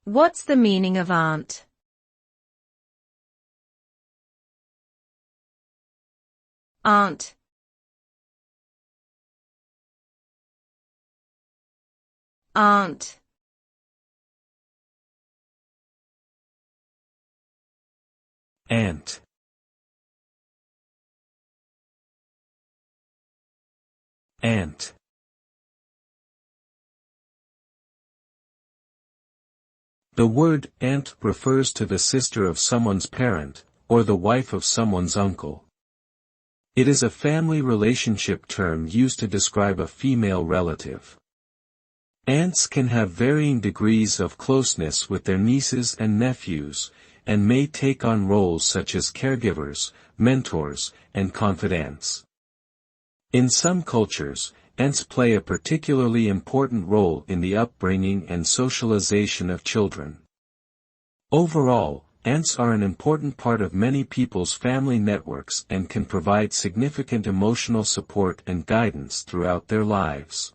What's the meaning of aunt? Aunt. Aunt. Aunt. Aunt. The word aunt refers to the sister of someone's parent, or the wife of someone's uncle. It is a family relationship term used to describe a female relative. Aunts can have varying degrees of closeness with their nieces and nephews, and may take on roles such as caregivers, mentors, and confidants. In some cultures, aunts play a particularly important role in the upbringing and socialization of children. Overall, aunts are an important part of many people's family networks and can provide significant emotional support and guidance throughout their lives.